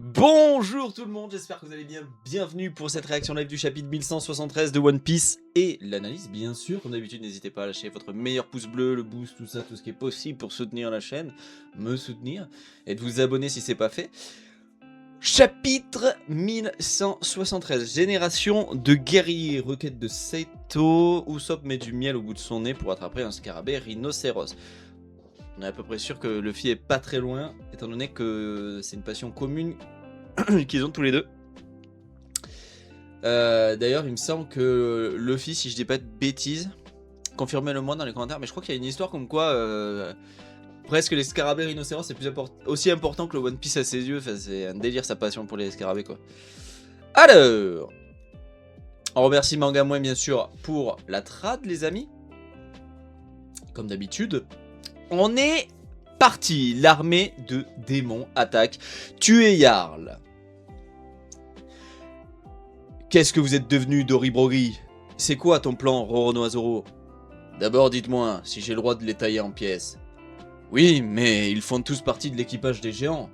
Bonjour tout le monde, j'espère que vous allez bien. Bienvenue pour cette réaction live du chapitre 1173 de One Piece et l'analyse, bien sûr. Comme d'habitude, n'hésitez pas à lâcher votre meilleur pouce bleu, le boost, tout ça, tout ce qui est possible pour soutenir la chaîne, me soutenir, et de vous abonner si c'est pas fait. Chapitre 1173, génération de guerriers, requête de Saito. Usopp met du miel au bout de son nez pour attraper un scarabée rhinocéros. On est à peu près sûr que Luffy est pas très loin, étant donné que c'est une passion commune qu'ils ont tous les deux. D'ailleurs, il me semble que Luffy, si je dis pas de bêtises, confirmez-le moi dans les commentaires, mais je crois qu'il y a une histoire comme quoi presque les scarabées rhinocéros c'est aussi important que le One Piece à ses yeux. Enfin, c'est un délire sa passion pour les scarabées quoi. Alors, on remercie Manga Moins bien sûr pour la trad les amis. Comme d'habitude. On est parti, l'armée de démons attaque, tuez Jarl. Qu'est-ce que vous êtes devenu, Dori Brogy? C'est quoi ton plan, Roronoa Zoro? D'abord dites-moi si j'ai le droit de les tailler en pièces. Oui, mais ils font tous partie de l'équipage des géants.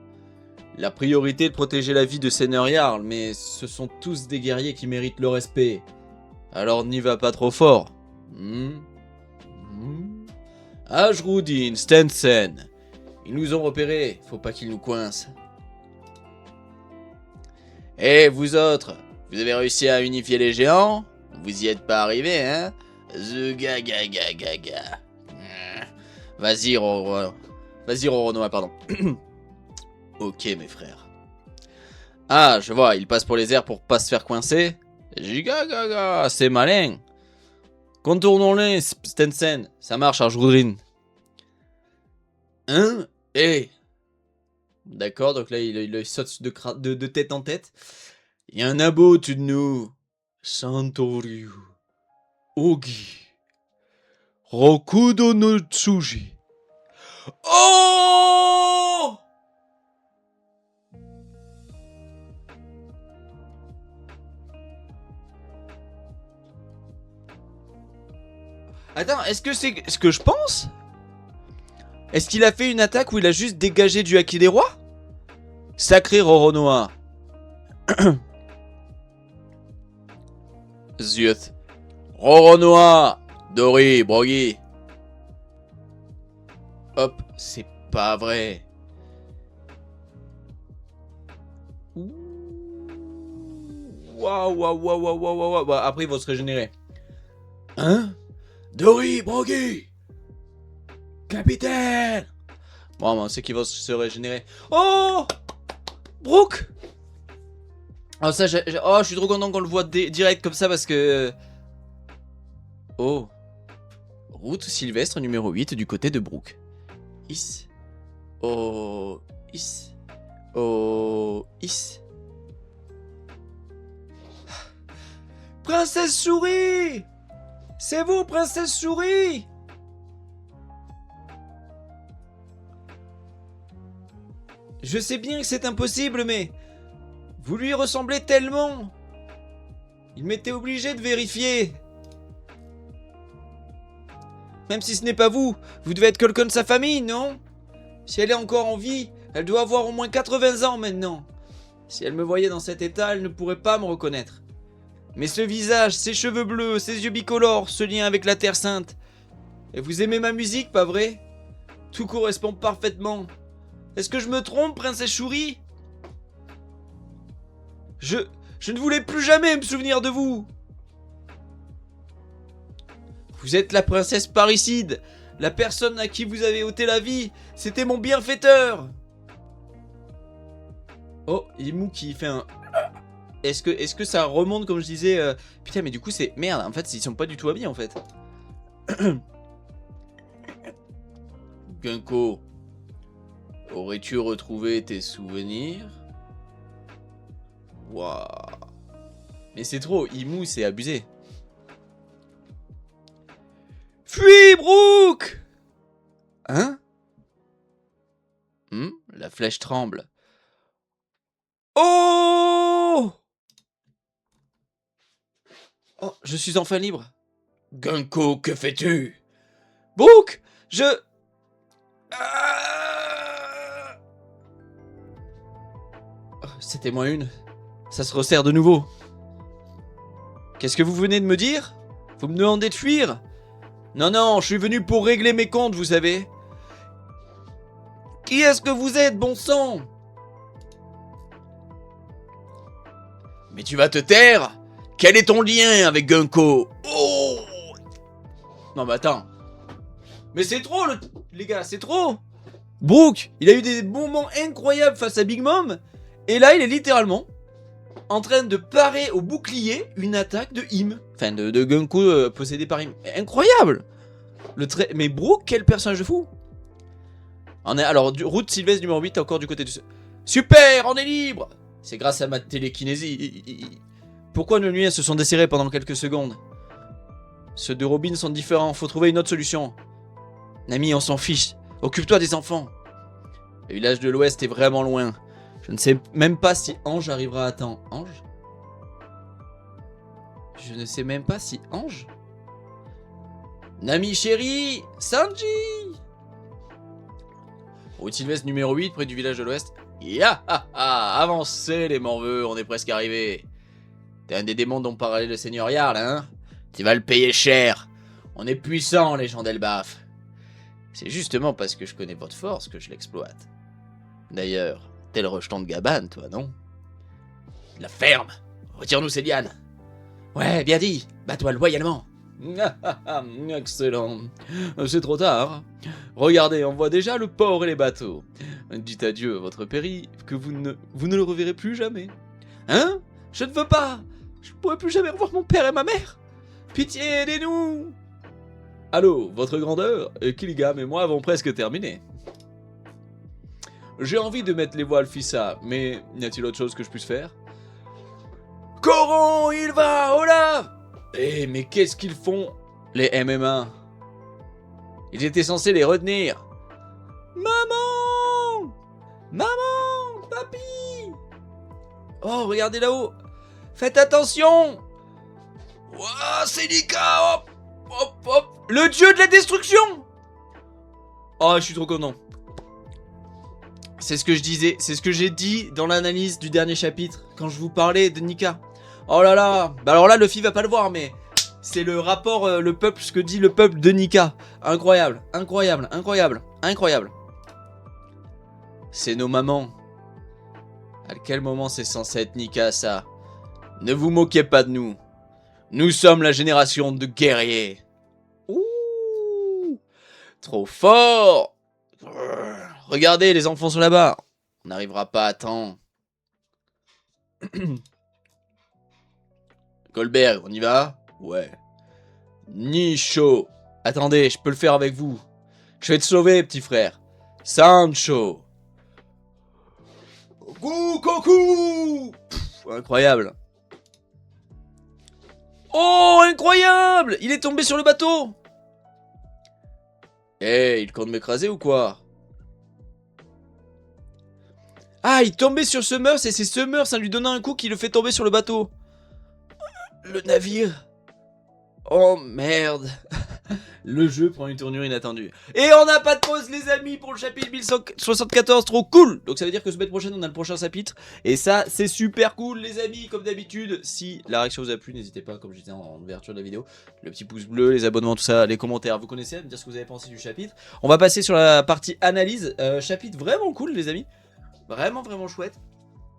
La priorité est de protéger la vie de Seigneur Jarl, mais ce sont tous des guerriers qui méritent le respect. Alors n'y va pas trop fort. Ajroudin, Stensen. Ils nous ont repérés, faut pas qu'ils nous coincent. Et vous autres, vous avez réussi à unifier les géants? Vous y êtes pas arrivés, hein? Zugagagagaga. Vas-y, Roronoa, pardon. Ok, mes frères. Ah, je vois, il passe pour les airs pour pas se faire coincer. Gigagaga, c'est malin. Contournons-les, Stensen. Ça marche, Ajroudin. Hein? Eh! D'accord, donc là il saute de tête en tête. Il y a un abo au-dessus de nous. Santoryu. Ogi. Rokudo no Tsuji. Oh! Attends, est-ce que c'est ce que je pense? Est-ce qu'il a fait une attaque où il a juste dégagé du Haki des Rois? Sacré Roronoa. Zut. Roronoa. Dori, Brogy. Hop, c'est pas vrai. Waouh, waouh, waouh, waouh, waouh, waouh. Bah, après, ils vont se régénérer. Hein? Dori, Brogy. Capitaine. Bon, on sait qu'ils vont se régénérer. Oh! Brook! Oh, ça, oh, je suis trop content qu'on le voit direct comme ça parce que... Oh. Route Sylvestre numéro 8 du côté de Brook. Is. Oh. Is. Oh. Is. Princesse Souris! C'est vous, Princesse Souris! Je sais bien que c'est impossible, mais... Vous lui ressemblez tellement! Il m'était obligé de vérifier. Même si ce n'est pas vous, vous devez être quelqu'un de sa famille, non? Si elle est encore en vie, elle doit avoir au moins 80 ans maintenant. Si elle me voyait dans cet état, elle ne pourrait pas me reconnaître. Mais ce visage, ces cheveux bleus, ces yeux bicolores, ce lien avec la Terre Sainte. Et vous aimez ma musique, pas vrai? Tout correspond parfaitement. Est-ce que je me trompe, Princesse Shuri? Je ne voulais plus jamais me souvenir de vous. Vous êtes la princesse parricide. La personne à qui vous avez ôté la vie. C'était mon bienfaiteur. Oh, Imu qui fait un... Est-ce que ça remonte comme je disais Putain, mais du coup c'est... Merde, en fait, ils sont pas du tout habillés en fait. Gunko, aurais-tu retrouvé tes souvenirs? Waouh. Mais c'est trop, Imu c'est abusé. Fuis, Brook! Hein? La flèche tremble. Oh! Oh, je suis enfin libre. Gunko, que fais-tu? Brook, je... C'était moins une. Ça se resserre de nouveau. Qu'est-ce que vous venez de me dire? Vous me demandez de fuir? Non, non, je suis venu pour régler mes comptes, vous savez. Qui est-ce que vous êtes, bon sang? Mais tu vas te taire? Quel est ton lien avec Gunko? Oh! Non, mais attends. Mais c'est trop, les gars, c'est trop. Brook, il a eu des moments incroyables face à Big Mom. Et là, il est littéralement en train de parer au bouclier une attaque de Im. Enfin, de Gunko possédé par Im. Incroyable. Mais Brook, quel personnage de fou. Alors, route Sylvestre numéro 8, encore du côté de... Super, on est libre. C'est grâce à ma télékinésie. Pourquoi nos nuits se sont desserrées pendant quelques secondes? Ceux de Robin sont différents, faut trouver une autre solution. Nami, on s'en fiche. Occupe-toi des enfants. Le village de l'Ouest est vraiment loin. Je ne sais même pas si Ange arrivera à temps. Ange? Je ne sais même pas si Ange... Nami chérie, Sanji. Route Sylvestre numéro 8, près du village de l'Ouest. Avancez les morveux, on est presque arrivé. T'es un des démons dont parlait le Seigneur Jarl, hein? Tu vas le payer cher. On est puissants, les gens d'Elbaf. C'est justement parce que je connais votre force que je l'exploite. D'ailleurs, t'es le rejeton de Gaban, toi, non? La ferme. Retire-nous ces lianes. Ouais, bien dit. Bats-toi loyalement. Excellent. C'est trop tard. Regardez, on voit déjà le port et les bateaux. Dites adieu à votre péri, que vous ne le reverrez plus jamais. Hein? Je ne veux pas. Je ne pourrai plus jamais revoir mon père et ma mère. Pitié, aidez-nous. Allô, votre grandeur, Kilgam et moi avons presque terminé. J'ai envie de mettre les voiles Fissa, mais y a-t-il autre chose que je puisse faire? Coron, il va, Olaf! Eh, mais qu'est-ce qu'ils font, les MMA? Ils étaient censés les retenir. Maman! Maman! Papy! Oh, regardez là-haut! Faites attention! Ouah, c'est Nika! Hop! Hop, hop! Le dieu de la destruction! Oh, je suis trop content. C'est ce que je disais, c'est ce que j'ai dit dans l'analyse du dernier chapitre, quand je vous parlais de Nika. Oh là là! Bah alors là, Luffy va pas le voir, mais c'est le rapport, le peuple, ce que dit le peuple de Nika. Incroyable, incroyable, incroyable, incroyable. C'est nos mamans. À quel moment c'est censé être Nika, ça? Ne vous moquez pas de nous. Nous sommes la génération de guerriers. Ouh! Trop fort! Regardez, les enfants sont là-bas. On n'arrivera pas à temps. Goldberg, on y va? Ouais. Nisho. Attendez, je peux le faire avec vous. Je vais te sauver, petit frère. Sancho. Goku. Incroyable. Oh, incroyable! Il est tombé sur le bateau. Eh, il compte m'écraser ou quoi? Ah, il tombait sur Summers et c'est Summers, ça lui donnant un coup qui le fait tomber sur le bateau. Le navire. Oh merde. Le jeu prend une tournure inattendue. Et on n'a pas de pause les amis pour le chapitre 1174, trop cool. Donc ça veut dire que semaine prochaine on a le prochain chapitre. Et ça c'est super cool les amis, comme d'habitude. Si la réaction vous a plu, n'hésitez pas, comme je disais en ouverture de la vidéo, le petit pouce bleu, les abonnements, tout ça, les commentaires, vous connaissez, à me dire ce que vous avez pensé du chapitre. On va passer sur la partie analyse, chapitre vraiment cool les amis. Vraiment vraiment chouette,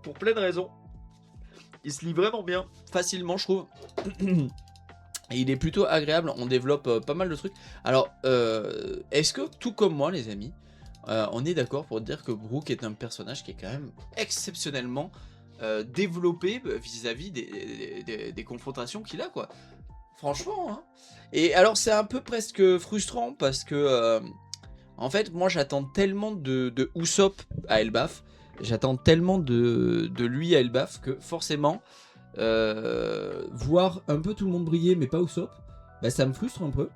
pour plein de raisons. Il se lit vraiment bien, facilement je trouve. Et il est plutôt agréable, on développe pas mal de trucs. Alors, est-ce que, tout comme moi les amis, on est d'accord pour dire que Brook est un personnage qui est quand même exceptionnellement développé vis-à-vis des confrontations qu'il a, quoi. Franchement, hein. Et alors c'est un peu presque frustrant parce que, en fait, moi j'attends tellement de Usopp à Elbaf, j'attends tellement de lui à Elbaf que forcément... voir un peu tout le monde briller mais pas Usopp, bah ça me frustre un peu.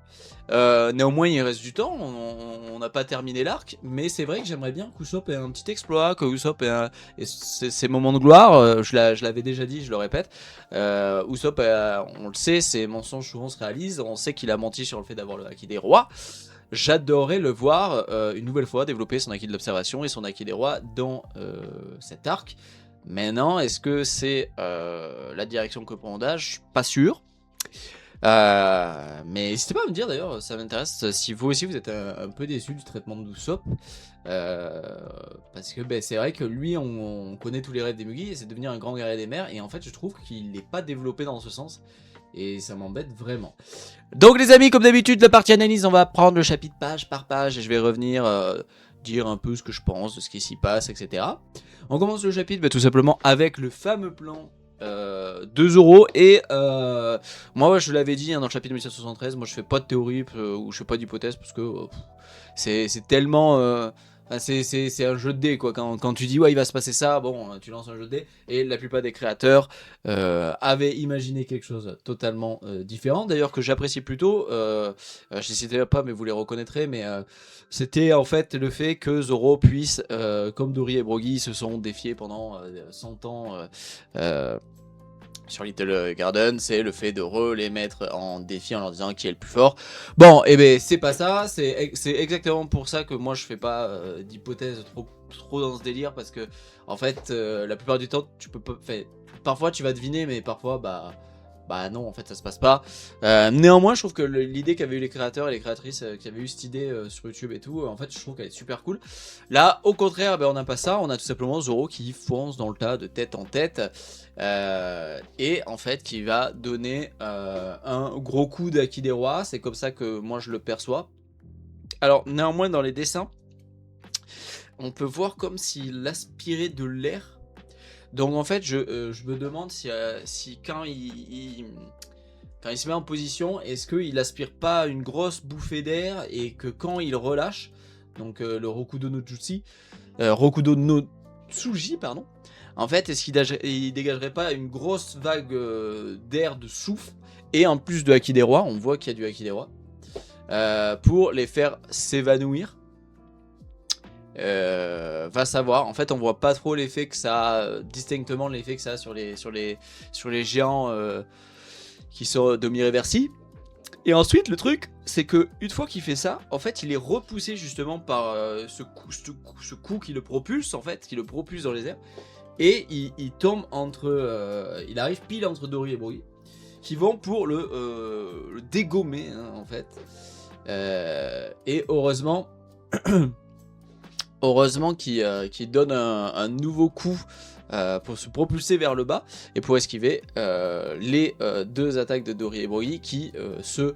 Néanmoins il reste du temps, on n'a pas terminé l'arc, mais c'est vrai que j'aimerais bien qu'Usopp ait un petit exploit, que Usopp ait ses moments de gloire. Je l'avais déjà dit, je le répète, Usopp on le sait, ses mensonges souvent se réalisent, on sait qu'il a menti sur le fait d'avoir le Haki des rois. J'adorerais le voir une nouvelle fois développer son acquis de l'observation et son acquis des rois dans cet arc. Maintenant, est-ce que c'est la direction que prend Oda? Je suis pas sûr. Mais n'hésitez pas à me dire d'ailleurs, ça m'intéresse si vous aussi vous êtes un peu déçu du traitement de Usopp. Parce que c'est vrai que lui, on connaît tous les raids des Mugi et c'est devenir un grand guerrier des mers. Et en fait, je trouve qu'il n'est pas développé dans ce sens. Et ça m'embête vraiment. Donc les amis, comme d'habitude, la partie analyse, on va prendre le chapitre page par page. Et je vais revenir dire un peu ce que je pense de ce qui s'y passe, etc. On commence le chapitre tout simplement avec le fameux plan 2 euros. Et moi je l'avais dit dans le chapitre 1773, moi je fais pas de théorie ou je fais pas d'hypothèse parce que c'est tellement c'est un jeu de dés quoi. Quand tu dis ouais il va se passer ça, bon tu lances un jeu de dés. Et la plupart des créateurs avaient imaginé quelque chose totalement différent, d'ailleurs que j'apprécie plutôt. Je les citerai pas mais vous les reconnaîtrez, mais c'était en fait le fait que Zoro puisse comme Dory et Brogy se sont défiés pendant 100 ans sur Little Garden, c'est le fait de les mettre en défi en leur disant qui est le plus fort. Bon, et ben c'est pas ça, c'est exactement pour ça que moi je fais pas d'hypothèse trop dans ce délire, parce que en fait la plupart du temps tu peux pas, parfois tu vas deviner, mais parfois bah non, en fait ça se passe pas. Néanmoins je trouve que l'idée qu'avaient eu les créateurs et les créatrices qui avaient eu cette idée sur YouTube et tout, en fait je trouve qu'elle est super cool. Là au contraire on n'a pas ça, on a tout simplement Zoro qui fonce dans le tas de tête en tête. Et en fait qui va donner un gros coup d'Aki des Rois, c'est comme ça que moi je le perçois. Alors néanmoins dans les dessins on peut voir comme s'il aspirait de l'air. Donc en fait je me demande si quand il se met en position, est-ce qu'il aspire pas une grosse bouffée d'air, et que quand il relâche, donc le Rokudo no Jutsu, Rokudo no Tsuji, pardon, en fait est-ce qu'il dégagerait pas une grosse vague d'air, de souffle, et en plus de Haki des Rois, on voit qu'il y a du Haki des Rois, pour les faire s'évanouir. Va savoir, en fait on voit pas trop l'effet que ça a, distinctement l'effet que ça a sur les géants qui sont de Mireversi. Et ensuite le truc c'est que une fois qu'il fait ça, en fait il est repoussé justement par ce coup qui le propulse, en fait qui le propulse dans les airs, et il tombe entre il arrive pile entre Dory et Brogy, qui vont pour le dégommer hein, en fait. Et heureusement qu'il donne un nouveau coup pour se propulser vers le bas et pour esquiver les deux attaques de Dory et Brogy qui se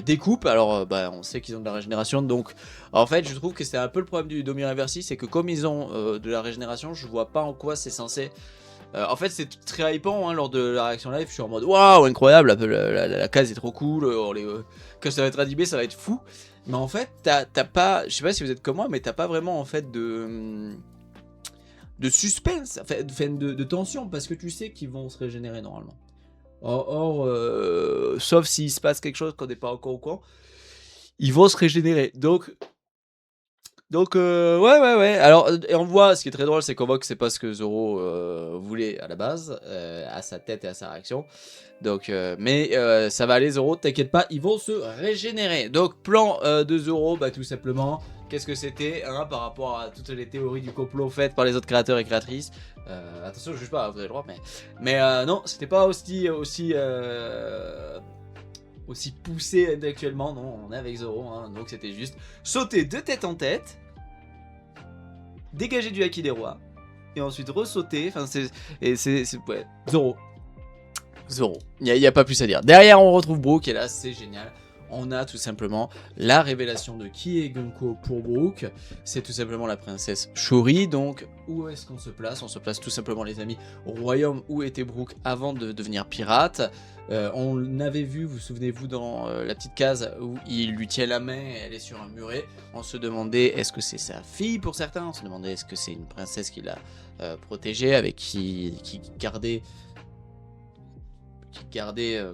découpent. Alors on sait qu'ils ont de la régénération, donc en fait je trouve que c'est un peu le problème du Domi Reversi, c'est que comme ils ont de la régénération, je vois pas en quoi c'est censé... en fait c'est très hypant hein, lors de la réaction live, je suis en mode waouh incroyable, la case est trop cool, quand ça va être animé ça va être fou. Mais en fait, t'as pas, je sais pas si vous êtes comme moi, mais t'as pas vraiment en fait de suspense, de tension, parce que tu sais qu'ils vont se régénérer normalement. Or sauf s'il se passe quelque chose qu'on n'est pas encore au courant, ils vont se régénérer. Donc ouais. Alors et on voit, ce qui est très drôle, c'est qu'on voit que c'est pas ce que Zoro voulait à la base, à sa tête et à sa réaction. Donc mais ça va aller Zoro, t'inquiète pas, ils vont se régénérer. Donc plan de Zoro, tout simplement, qu'est-ce que c'était hein, par rapport à toutes les théories du complot faites par les autres créateurs et créatrices. Attention, je juge pas, vous avez le droit, mais non, c'était pas aussi poussé intellectuellement, non, on est avec Zoro, hein, donc c'était juste sauter de tête en tête, dégager du Haki des Rois, et ensuite ressauter, enfin c'est ouais, Zoro, il n'y a pas plus à dire. Derrière on retrouve Brook, et là c'est génial. On a tout simplement la révélation de qui est Gunko pour Brook. C'est tout simplement la princesse Shuri. Donc où est-ce qu'on se place? On se place tout simplement les amis au royaume où était Brook avant de devenir pirate. On avait vu, vous souvenez-vous, dans la petite case où il lui tient la main et elle est sur un muret. On se demandait est-ce que c'est sa fille pour certains. On se demandait est-ce que c'est une princesse qui l'a protégée, avec qui gardait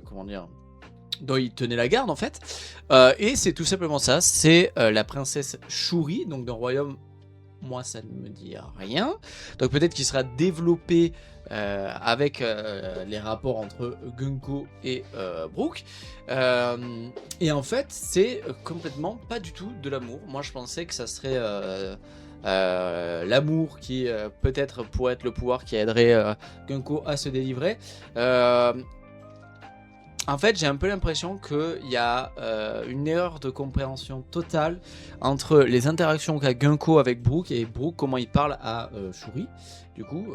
comment dire, dont il tenait la garde en fait. Et c'est tout simplement ça, c'est la princesse Shuri, donc dans le royaume, moi ça ne me dit rien. Donc peut-être qu'il sera développé avec les rapports entre Gunko et Brook. Et en fait c'est complètement pas du tout de l'amour. Moi je pensais que ça serait l'amour qui peut-être pourrait être le pouvoir qui aiderait Gunko à se délivrer. En fait, j'ai un peu l'impression qu'il y a une erreur de compréhension totale entre les interactions qu'a Gunko avec Brook et Brook, comment il parle à Shuri. Du coup,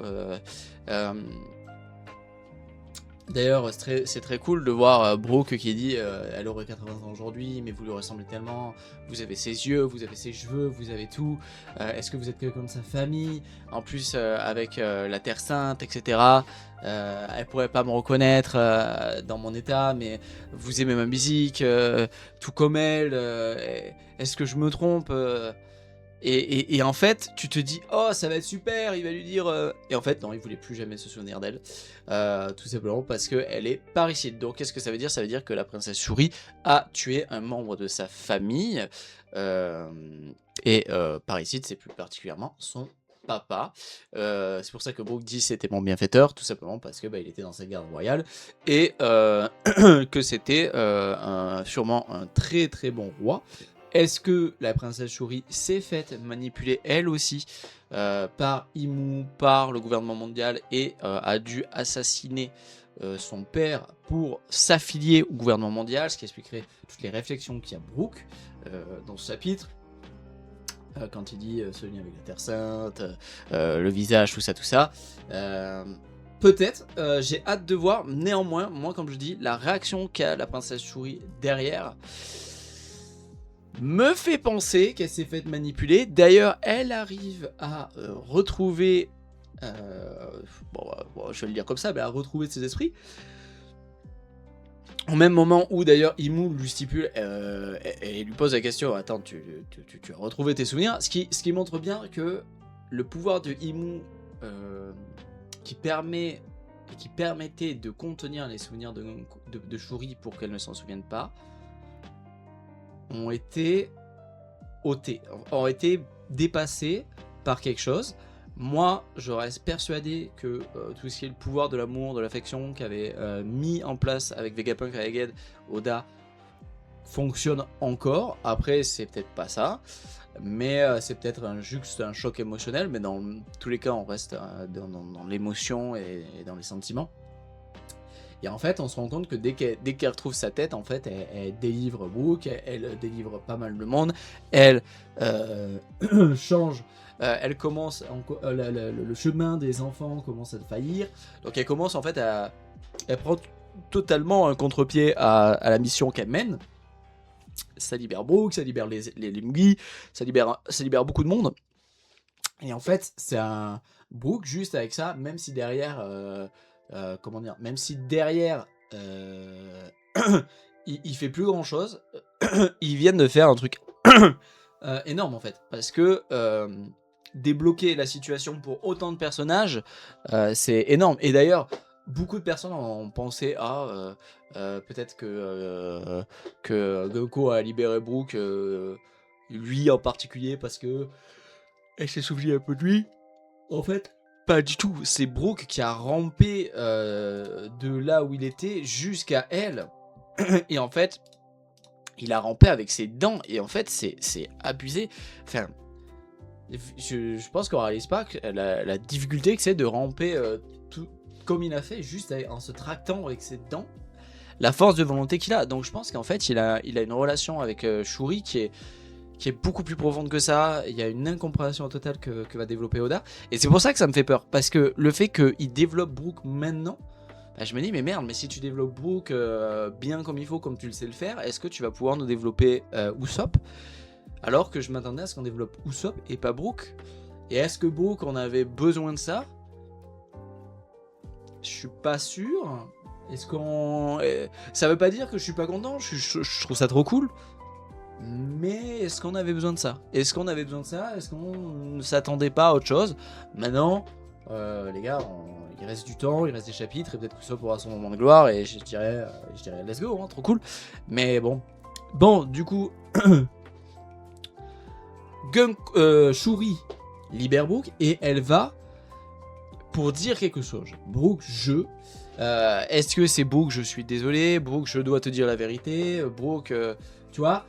d'ailleurs, c'est très cool de voir Brook qui dit elle aurait 80 ans aujourd'hui, mais vous lui ressemblez tellement. Vous avez ses yeux, vous avez ses cheveux, vous avez tout. Est-ce que vous êtes quelqu'un de sa famille? En plus, avec la Terre Sainte, etc. Elle pourrait pas me reconnaître dans mon état, mais vous aimez ma musique, tout comme elle. Est-ce que je me trompe et en fait, tu te dis, oh, ça va être super, il va lui dire. Et en fait, non, il voulait plus jamais se souvenir d'elle. Tout simplement parce qu'elle est parricide. Donc, qu'est-ce que ça veut dire? Ça veut dire que la princesse Shuri a tué un membre de sa famille. Parricide, c'est plus particulièrement son papa. C'est pour ça que Brook dit c'était mon bienfaiteur, tout simplement parce que il était dans sa garde royale et que c'était sûrement un très très bon roi. Est-ce que la princesse Shuri s'est faite manipuler elle aussi par Imu, par le gouvernement mondial et a dû assassiner son père pour s'affilier au gouvernement mondial, ce qui expliquerait toutes les réflexions qu'il y a Brook dans ce chapitre. Quand il dit ce lien avec la Terre Sainte, le visage, tout ça. Peut-être, j'ai hâte de voir. Néanmoins, moi, comme je dis, la réaction qu'a la princesse Shuri derrière me fait penser qu'elle s'est faite manipuler. D'ailleurs, elle arrive à retrouver... je vais le dire comme ça, mais à retrouver ses esprits. Au même moment où d'ailleurs Imu lui stipule et lui pose la question, attends, tu as retrouvé tes souvenirs, ce qui montre bien que le pouvoir de Imu qui permettait de contenir les souvenirs de Shuri pour qu'elle ne s'en souvienne pas, ont été ôtés, ont été dépassés par quelque chose. Moi, je reste persuadé que tout ce qui est le pouvoir de l'amour, de l'affection qu'avait mis en place avec Vegapunk et Egghead, Oda, fonctionne encore. Après, c'est peut-être pas ça, mais c'est peut-être juste un choc émotionnel, mais dans tous les cas, on reste dans l'émotion et dans les sentiments. Et en fait, on se rend compte que dès qu'elle retrouve sa tête, en fait, elle délivre Brook, elle délivre pas mal de monde, elle change, elle commence, le chemin des enfants commence à faillir, donc elle commence en fait elle prend totalement un contre-pied à la mission qu'elle mène. Ça libère Brook, ça libère les Mugi, ça libère beaucoup de monde. Et en fait, c'est un Brook juste avec ça, même si derrière... comment dire, même si derrière il fait plus grand chose, ils viennent de faire un truc énorme en fait, parce que débloquer la situation pour autant de personnages, c'est énorme. Et d'ailleurs, beaucoup de personnes ont pensé peut-être que Goku a libéré Brook, lui en particulier, parce que elle s'est souvenue un peu de lui. En fait, pas du tout, c'est Brook qui a rampé de là où il était jusqu'à elle. Et en fait, il a rampé avec ses dents. Et en fait, c'est abusé. Enfin, je pense qu'on réalise pas que la difficulté que c'est de ramper tout comme il a fait, juste en se tractant avec ses dents. La force de volonté qu'il a. Donc je pense qu'en fait, il a une relation avec Shuri qui est beaucoup plus profonde que ça. Il y a une incompréhension totale que va développer Oda. Et c'est pour ça que ça me fait peur. Parce que le fait qu'il développe Brook maintenant, je me dis, mais merde, mais si tu développes Brook bien comme il faut, comme tu le sais le faire, est-ce que tu vas pouvoir nous développer Usopp? Alors que je m'attendais à ce qu'on développe Usopp et pas Brook. Et est-ce que Brook en avait besoin de ça? Je suis pas sûr. Est-ce qu'on... Ça veut pas dire que je suis pas content, je trouve ça trop cool. Mais est-ce qu'on avait besoin de ça? Est-ce qu'on ne s'attendait pas à autre chose? Maintenant, les gars, il reste du temps, il reste des chapitres, et peut-être que ça pourra son moment de gloire, et je dirais let's go, hein, trop cool. Mais bon. Bon, du coup, Shuri libère Brook, et elle va pour dire quelque chose. Brook, est-ce que c'est Brook, je suis désolé, Brook, je dois te dire la vérité, Brook, tu vois?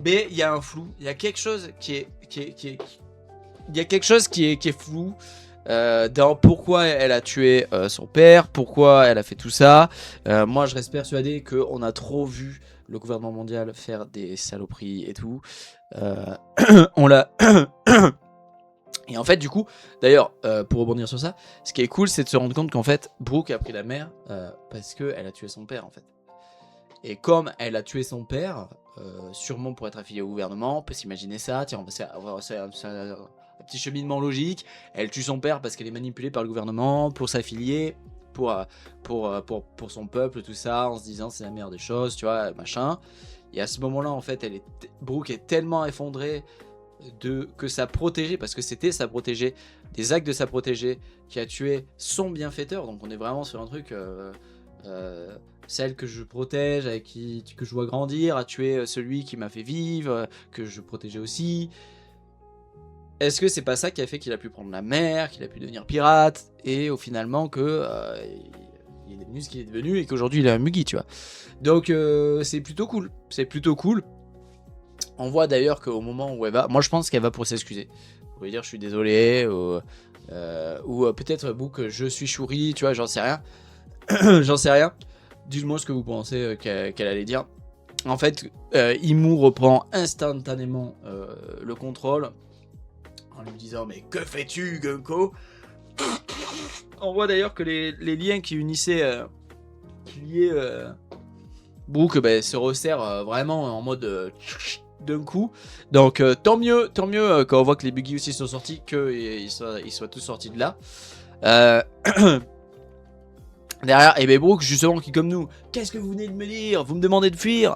Mais il y a un flou, il y a quelque chose qui est il y a quelque chose qui est flou dans pourquoi elle a tué son père, pourquoi elle a fait tout ça. Moi, je reste persuadé qu'on a trop vu le gouvernement mondial faire des saloperies et tout. On l'a... Et en fait, du coup, d'ailleurs, pour rebondir sur ça, ce qui est cool, c'est de se rendre compte qu'en fait, Brooke a pris la mère parce qu'elle a tué son père, en fait. Et comme elle a tué son père, sûrement pour être affiliée au gouvernement, on peut s'imaginer ça, tiens, c'est un petit cheminement logique, elle tue son père parce qu'elle est manipulée par le gouvernement pour s'affilier, pour son peuple, tout ça, en se disant c'est la meilleure des choses, tu vois, machin. Et à ce moment-là, en fait, Brooke est tellement effondrée que sa protégée, parce que c'était sa protégée, des actes de sa protégée, qui a tué son bienfaiteur, donc on est vraiment sur un truc... celle que je protège, que je vois grandir, a tué celui qui m'a fait vivre, que je protégeais aussi. Est-ce que c'est pas ça qui a fait qu'il a pu prendre la mer, qu'il a pu devenir pirate, et au finalement que il est devenu ce qu'il est devenu et qu'aujourd'hui il est un Mugi, tu vois. Donc c'est plutôt cool, c'est plutôt cool. On voit d'ailleurs qu'au moment où elle va, moi je pense qu'elle va pour s'excuser, pour lui dire je suis désolé, ou peut-être Book je suis Shuri, tu vois, j'en sais rien, j'en sais rien. Dites-moi ce que vous pensez qu'elle allait dire. En fait, Imu reprend instantanément le contrôle en lui disant mais que fais-tu Gunko. On voit d'ailleurs que les liens qui unissaient Brooke se resserrent vraiment en mode d'un coup. Donc tant mieux quand on voit que les Buggy aussi sont sortis, qu'ils soient tous sortis de là. Derrière, et Brooke justement qui comme nous, qu'est-ce que vous venez de me dire? Vous me demandez de fuir?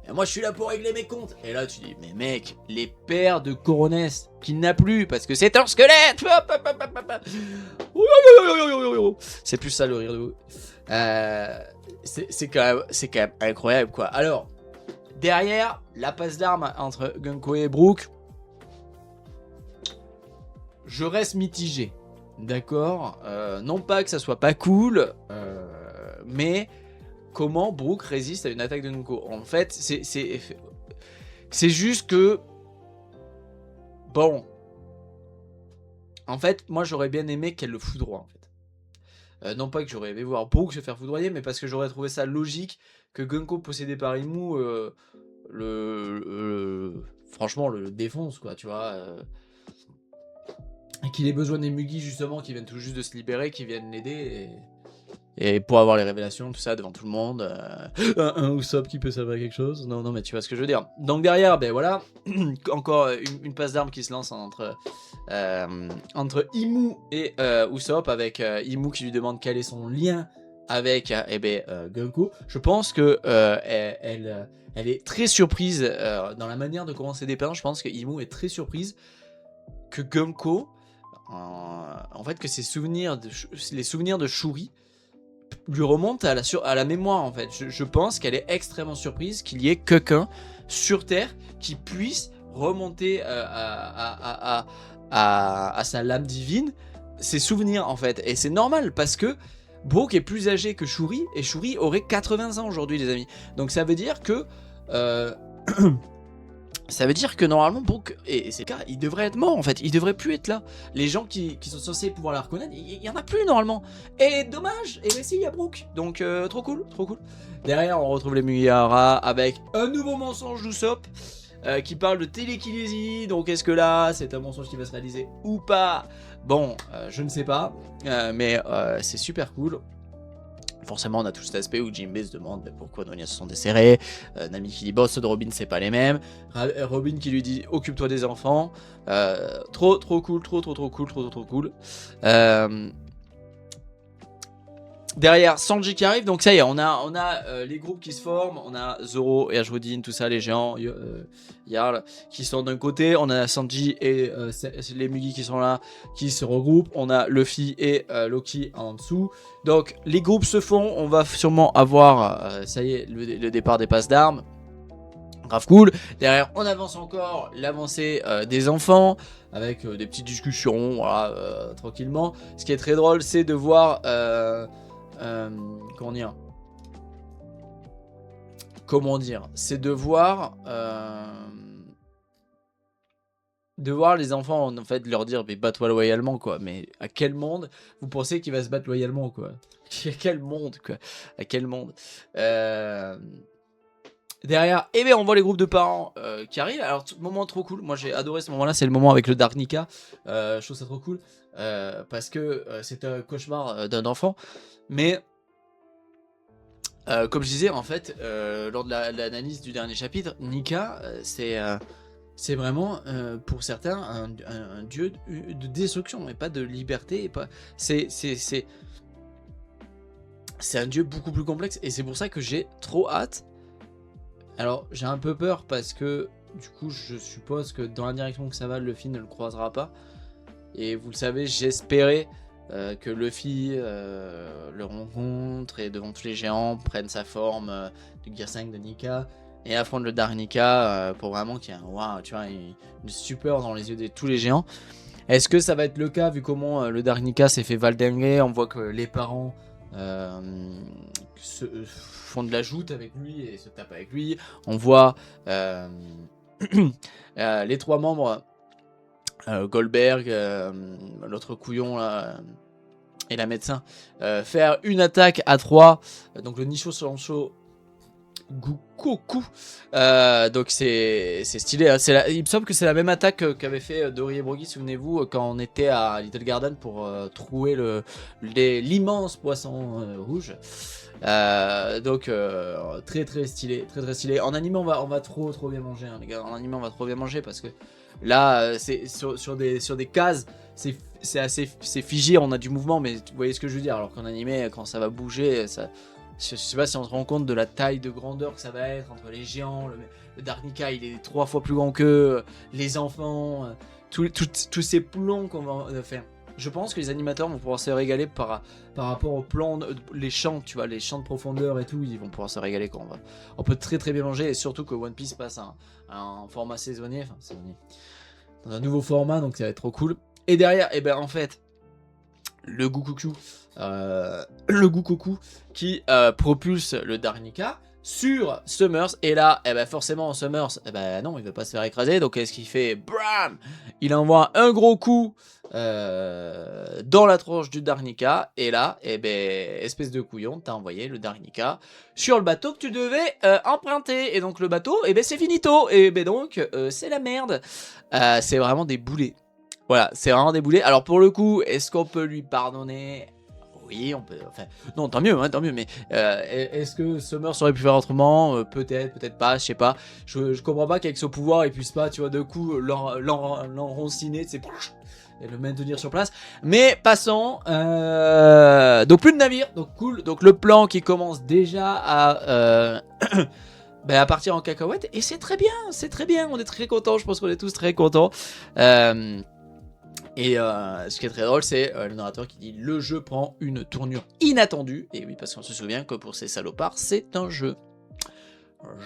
Et moi je suis là pour régler mes comptes. Et là tu dis, mais mec, les pères de Coronès qu'il n'a plus parce que c'est un squelette. C'est plus ça le rire de vous. C'est quand même incroyable quoi. Alors, derrière, la passe d'armes entre Gunko et Brooke, je reste mitigé. D'accord, non pas que ça soit pas cool, mais comment Brooke résiste à une attaque de Gunko? En fait, c'est juste que bon, en fait, moi j'aurais bien aimé qu'elle le foudroie en fait. Non pas que j'aurais aimé voir Brooke se faire foudroyer, mais parce que j'aurais trouvé ça logique que Gunko possédé par Imu franchement le défonce quoi, tu vois. Et qu'il ait besoin des Mugi justement qui viennent tout juste de se libérer, qui viennent l'aider et pour avoir les révélations, tout ça devant tout le monde. Un Usopp qui peut savoir quelque chose. Non mais tu vois ce que je veux dire. Donc derrière, ben voilà, encore une passe d'armes qui se lance entre Imu et Usopp, avec Imu qui lui demande quel est son lien avec Gunko. Je pense que elle est très surprise dans la manière de commencer des peintures. Je pense que Imu est très surprise que Gunko, en fait, que les souvenirs de Shuri lui remontent à la mémoire, en fait. Je pense qu'elle est extrêmement surprise qu'il y ait quelqu'un sur Terre qui puisse remonter à sa lame divine ses souvenirs, en fait. Et c'est normal, parce que Brooke est plus âgé que Shuri, et Shuri aurait 80 ans aujourd'hui, les amis. Donc ça veut dire que... ça veut dire que normalement Brooke, et c'est le cas, il devrait être mort en fait, il devrait plus être là. Les gens qui sont censés pouvoir la reconnaître, il y en a plus normalement. Et dommage, et ben si, il y a Brooke. Donc trop cool, trop cool. Derrière on retrouve les Mugihara avec un nouveau mensonge d'Usopp qui parle de télékinésie. Donc est-ce que là c'est un mensonge qui va se réaliser ou pas? Bon, je ne sais pas, mais c'est super cool. Forcément, on a tout cet aspect où Jinbei se demande pourquoi Nonya se sont desserrés. Nami qui dit bon, ceux de Robin c'est pas les mêmes. Robin qui lui dit occupe-toi des enfants. Trop cool, trop cool. Derrière Sanji qui arrive, donc ça y est, on a les groupes qui se forment, on a Zoro et Ashwodin, tout ça, les géants, Jarl qui sont d'un côté, on a Sanji et les Mugi qui sont là, qui se regroupent, on a Luffy et Loki en dessous. Donc les groupes se font, on va sûrement avoir, ça y est, le départ des passes d'armes. Grave cool. Derrière, on avance encore l'avancée des enfants avec des petites discussions, voilà, tranquillement. Ce qui est très drôle, c'est de voir comment dire, c'est de voir de voir les enfants, en fait, leur dire, mais bats-toi loyalement, quoi. Mais à quel monde vous pensez qu'il va se battre loyalement, quoi? À quel monde, quoi? À quel monde? Derrière, eh bien, on voit les groupes de parents qui arrivent. Alors, moment trop cool. Moi, j'ai adoré ce moment-là. C'est le moment avec le Dark Nika. Je trouve ça trop cool. Parce que c'est un cauchemar d'un enfant. Mais, comme je disais, en fait, lors de l'analyse du dernier chapitre, Nika, c'est vraiment, pour certains, un dieu de destruction et pas de liberté. Et pas... C'est un dieu beaucoup plus complexe. Et c'est pour ça que j'ai trop hâte. Alors, j'ai un peu peur parce que, du coup, je suppose que dans la direction que ça va, Luffy ne le croisera pas. Et vous le savez, j'espérais que Luffy le rencontre et devant tous les géants prenne sa forme de Gear 5 de Nika et affronte le Dark Nika pour vraiment qu'il y ait tu vois, une stupeur dans les yeux de tous les géants. Est-ce que ça va être le cas vu comment le Dark Nika s'est fait valdinguer? On voit que les parents font de la joute avec lui et se tapent avec lui. On voit les trois membres, Goldberg, l'autre couillon là, et la médecin, faire une attaque à 3. Donc le Nisho Sancho Gukoku. Donc c'est stylé. Hein. Il me semble que c'est la même attaque qu'avait fait Dory et Brogy, souvenez-vous, quand on était à Little Garden pour trouver l'immense poisson rouge. Donc très très stylé, très très stylé. En anime on va trop bien manger, hein, les gars. En anime on va trop bien manger parce que là c'est sur des cases, c'est figé, on a du mouvement, mais vous voyez ce que je veux dire. Alors qu'en animé, quand ça va bouger, ça. Je sais pas si on se rend compte de la taille de grandeur que ça va être entre les géants, le Dark Nika il est 3 fois plus grand qu'eux, les enfants, tous ces plans qu'on va faire. Je pense que les animateurs vont pouvoir se régaler par rapport aux plans, les champs, tu vois, les champs de profondeur et tout, ils vont pouvoir se régaler quand on peut très très bien manger, et surtout que One Piece passe à un format saisonnier, dans un nouveau format, donc ça va être trop cool. Et derrière, et ben en fait, le Gukoku qui propulse le Dark Nika sur Summers, et là et ben forcément Summers non, il veut pas se faire écraser, donc qu'est-ce qu'il fait? Bram, il envoie un gros coup dans la tronche du Dark Nika, et là et ben espèce de couillon, t'as envoyé le Dark Nika sur le bateau que tu devais emprunter, et donc le bateau et ben c'est finito, et ben donc c'est la merde. C'est vraiment des boulets. Voilà, c'est vraiment des boulets. Alors pour le coup, est-ce qu'on peut lui pardonner? Oui, on peut. Enfin, non, tant mieux, hein, tant mieux. Mais est-ce que Summers aurait pu faire autrement? Peut-être, peut-être pas, je sais pas. Je comprends pas qu'avec son pouvoir, il puisse pas, tu vois, de coup, l'enronciner, et le maintenir sur place. Mais passons. Donc plus de navire, donc cool. Donc le plan qui commence déjà à partir en cacahuète, et c'est très bien, on est très contents, je pense qu'on est tous très contents. Et ce qui est très drôle, c'est le narrateur qui dit: le jeu prend une tournure inattendue. Et oui, parce qu'on se souvient que pour ces salopards, c'est un jeu.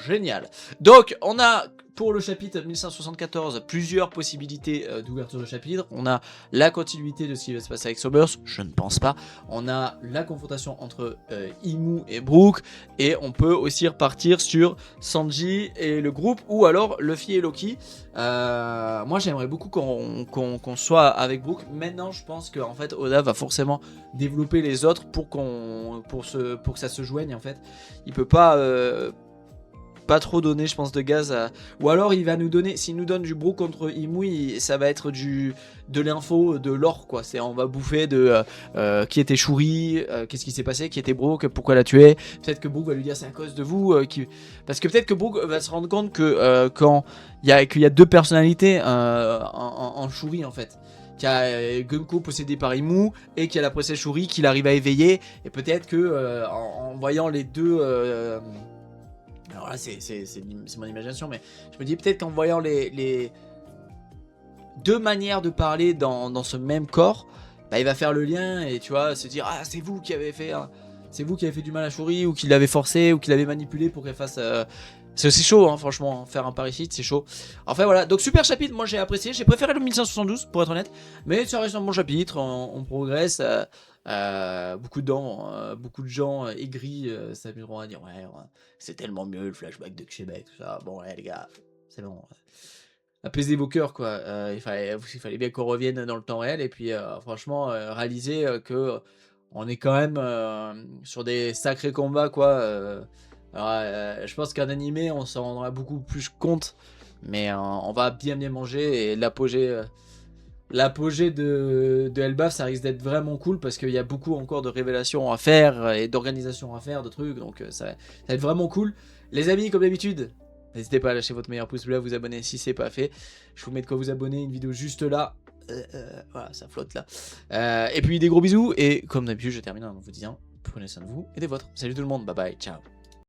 Génial. Donc, on a pour le chapitre 1574 plusieurs possibilités d'ouverture de chapitre. On a la continuité de ce qui va se passer avec Sobers, je ne pense pas. On a la confrontation entre Imu et Brook, et on peut aussi repartir sur Sanji et le groupe, ou alors Luffy et Loki. Moi, j'aimerais beaucoup qu'on soit avec Brook. Maintenant, je pense que en fait, Oda va forcément développer les autres pour que ça se joigne. En fait, il peut pas trop donner, je pense, de gaz à... Ou alors il va nous donner, s'il nous donne du Brook contre Imui, ça va être de l'info, de l'or, quoi. On va bouffer de qui était Shuri, qu'est-ce qui s'est passé, qui était Brook, pourquoi l'a tué. Peut-être que Brook va lui dire c'est à cause de vous, parce que peut-être que Brook va se rendre compte que quand qu'il y a deux personnalités en Shuri, en fait. Qu'il y a Gunko possédé par Imu, et qu'il y a la princesse Shuri qui l'arrive à éveiller, et peut-être que en voyant les deux... alors là, c'est mon imagination, mais je me dis peut-être qu'en voyant les deux manières de parler dans ce même corps, il va faire le lien et tu vois, se dire: ah, c'est vous qui avez fait du mal à Shuri, ou qui l'avez forcé, ou qui l'avez manipulé pour qu'elle fasse. C'est chaud, hein, franchement, faire un parricide, c'est chaud. Enfin voilà, donc super chapitre, moi j'ai apprécié. J'ai préféré le 1572 pour être honnête, mais ça reste un bon chapitre, on progresse. Beaucoup de gens aigris s'amuseront à dire: ouais, c'est tellement mieux le flashback de Québec, tout ça. Bon, ouais, les gars, c'est bon. apaiser vos cœurs, quoi. Il fallait bien qu'on revienne dans le temps réel et puis franchement, réaliser que on est quand même sur des sacrés combats, quoi. Alors, je pense qu'un animé, on s'en rendra beaucoup plus compte, mais on va bien manger et l'apogée de Elbaf, ça risque d'être vraiment cool parce qu'il y a beaucoup encore de révélations à faire et d'organisation à faire, de trucs, donc ça va être vraiment cool. Les amis, comme d'habitude, n'hésitez pas à lâcher votre meilleur pouce bleu, à vous abonner si c'est pas fait. Je vous mets de quoi vous abonner, une vidéo juste là. Voilà, ça flotte là. Et puis des gros bisous, et comme d'habitude, je termine en vous disant, prenez soin de vous et des vôtres. Salut tout le monde, bye bye, ciao.